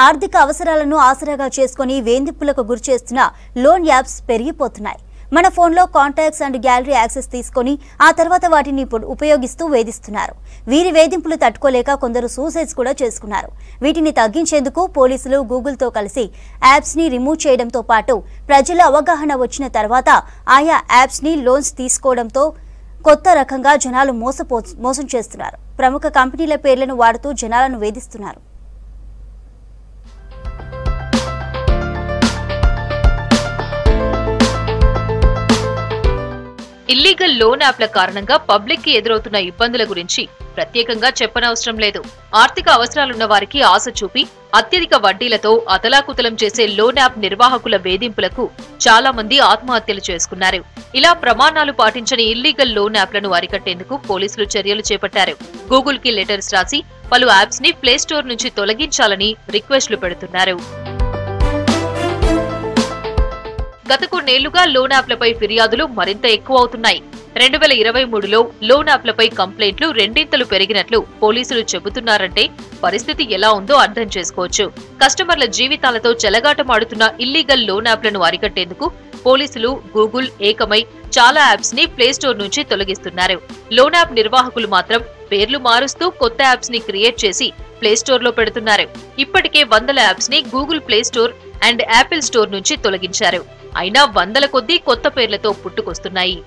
ఆర్థిక అవసరాలను ఆసరాగా చేసుకుని వేధింపులకు గురిచేస్తున్న లోన్ యాప్స్ పెరిగిపోతున్నాయి. మన ఫోన్లో కాంటాక్ట్స్ అండ్ గ్యాలరీ యాక్సెస్ తీసుకొని ఆ తర్వాత వాటిని ఉపయోగిస్తూ వేధిస్తున్నారు. వీరి వేధింపులు తట్టుకోలేక కొందరు సూసైడ్స్ కూడా చేసుకున్నారు. వీటిని తగ్గించేందుకు పోలీసులు గూగుల్తో కలిసి యాప్స్ ని రిమూవ్ చేయడంతో పాటు ప్రజల అవగాహన వచ్చిన తర్వాత ఆయా యాప్స్ ని లోన్స్ తీసుకోవడంతో కొత్త రకంగా జనాలు మోసం చేస్తున్నారు. ప్రముఖ కంపెనీల పేర్లను వాడుతూ జనాలను వేధిస్తున్నారు. ఇల్లీగల్ లోన్ యాప్ల కారణంగా పబ్లిక్ కి ఎదురవుతున్న ఇబ్బందుల గురించి ప్రత్యేకంగా చెప్పనవసరం లేదు. ఆర్థిక అవసరాలున్న వారికి ఆశ చూపి అత్యధిక వడ్డీలతో అతలాకుతలం చేసే లోన్ యాప్ నిర్వాహకుల వేధింపులకు చాలా మంది ఆత్మహత్యలు చేసుకున్నారు. ఇలా ప్రమాణాలు పాటించని ఇల్లీగల్ లోన్ యాప్లను అరికట్టేందుకు పోలీసులు చర్యలు చేపట్టారు. గూగుల్ కి లెటర్స్ రాసి పలు యాప్స్ ని ప్లే స్టోర్ నుంచి తొలగించాలని రిక్వెస్ట్లు పెడుతున్నారు. గత కొన్నేళ్లుగా లోన్ యాప్లపై ఫిర్యాదులు మరింత ఎక్కువ అవుతున్నాయి. 2023లో లోన్ యాప్లపై కంప్లైంట్లు రెండింతలు పెరిగినట్లు పోలీసులు చెబుతున్నారంటే పరిస్థితి ఎలా ఉందో అర్థం చేసుకోవచ్చు. కస్టమర్ల జీవితాలతో చెలగాటమాడుతున్న ఇల్లీగల్ లోన్ యాప్లను అరికట్టేందుకు పోలీసులు గూగుల్ ఏకమై చాలా యాప్స్ ని ప్లే స్టోర్ నుంచి తొలగిస్తున్నారు. లోన్ యాప్ నిర్వాహకులు మాత్రం పేర్లు మారుస్తూ కొత్త యాప్స్ ని క్రియేట్ చేసి ప్లే స్టోర్ లో పెడుతున్నారు. ఇప్పటికే వందల యాప్స్ ని Google play store and Apple store నుంచి తొలగించారు. అయినా వందల కొద్దీ కొత్త పేర్లతో పుట్టుకొస్తున్నాయి.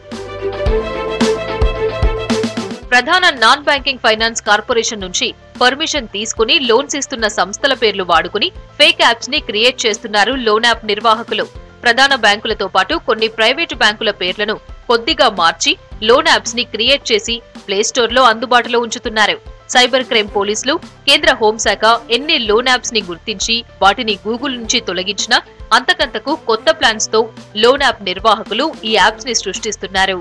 ప్రధాన నాన్ బ్యాంకింగ్ ఫైనాన్స్ కార్పొరేషన్ నుంచి పర్మిషన్ తీసుకుని లోన్స్ ఇస్తున్న సంస్థల పేర్లు వాడుకుని ఫేక్ యాప్స్ ని క్రియేట్ చేస్తున్నారు లోన్ యాప్ నిర్వాహకులు. ప్రధాన బ్యాంకులతో పాటు కొన్ని ప్రైవేటు బ్యాంకుల పేర్లను కొద్దిగా మార్చి లోన్ యాప్స్ ని క్రియేట్ చేసి ప్లే స్టోర్ లో అందుబాటులో ఉంచుతున్నారు. సైబర్ క్రైమ్ పోలీసులు, కేంద్ర హోంశాఖ ఎన్ని లోన్ యాప్స్ ని గుర్తించి వాటిని గూగుల్ నుంచి తొలగించినా అంతకంతకు కొత్త ప్లాన్స్ తో లోన్ యాప్ నిర్వాహకులు ఈ యాప్స్ ని సృష్టిస్తున్నారు.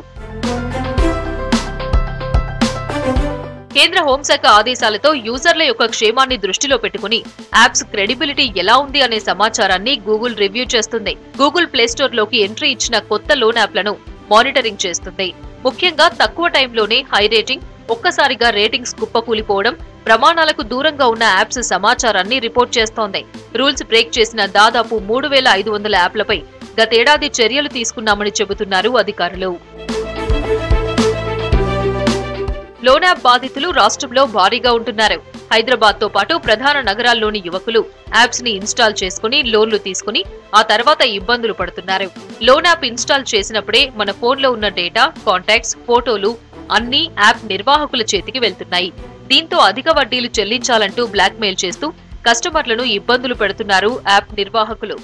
కేంద్ర హోంశాఖ ఆదేశాలతో యూజర్ల యొక్క క్షేమాన్ని దృష్టిలో పెట్టుకుని యాప్స్ క్రెడిబిలిటీ ఎలా ఉంది అనే సమాచారాన్ని గూగుల్ రివ్యూ చేస్తుంది. గూగుల్ ప్లే స్టోర్ లోకి ఎంట్రీ ఇచ్చిన కొత్త లోన్ యాప్లను మానిటరింగ్ చేస్తుంది. ముఖ్యంగా తక్కువ టైంలోనే హై రేటింగ్, ఒక్కసారిగా రేటింగ్స్ కుప్పకూలిపోవడం, ప్రమాణాలకు దూరంగా ఉన్న యాప్స్ సమాచారాన్ని రిపోర్ట్ చేస్తోంది. రూల్స్ బ్రేక్ చేసిన దాదాపు 3500 యాప్లపై గతేడాది చర్యలు తీసుకున్నామని చెబుతున్నారు అధికారులు. లోన్ యాప్ బాధితులు రాష్ట్రంలో భారీగా ఉంటున్నారు. హైదరాబాద్ తో పాటు ప్రధాన నగరాల్లోని యువకులు యాప్స్ ని ఇన్స్టాల్ చేసుకుని లోన్లు తీసుకుని ఆ తర్వాత ఇబ్బందులు పడుతున్నారు. లోన్ యాప్ ఇన్స్టాల్ చేసినప్పుడే మన ఫోన్లో ఉన్న డేటా, కాంటాక్ట్స్, ఫోటోలు అన్నీ యాప్ నిర్వాహకుల చేతికి వెళ్తున్నాయి. దీంతో అధిక వడ్డీలు చెల్లించాలంటూ బ్లాక్మెయిల్ చేస్తూ కస్టమర్లను ఇబ్బందులు పెడుతున్నారు యాప్ నిర్వాహకులు.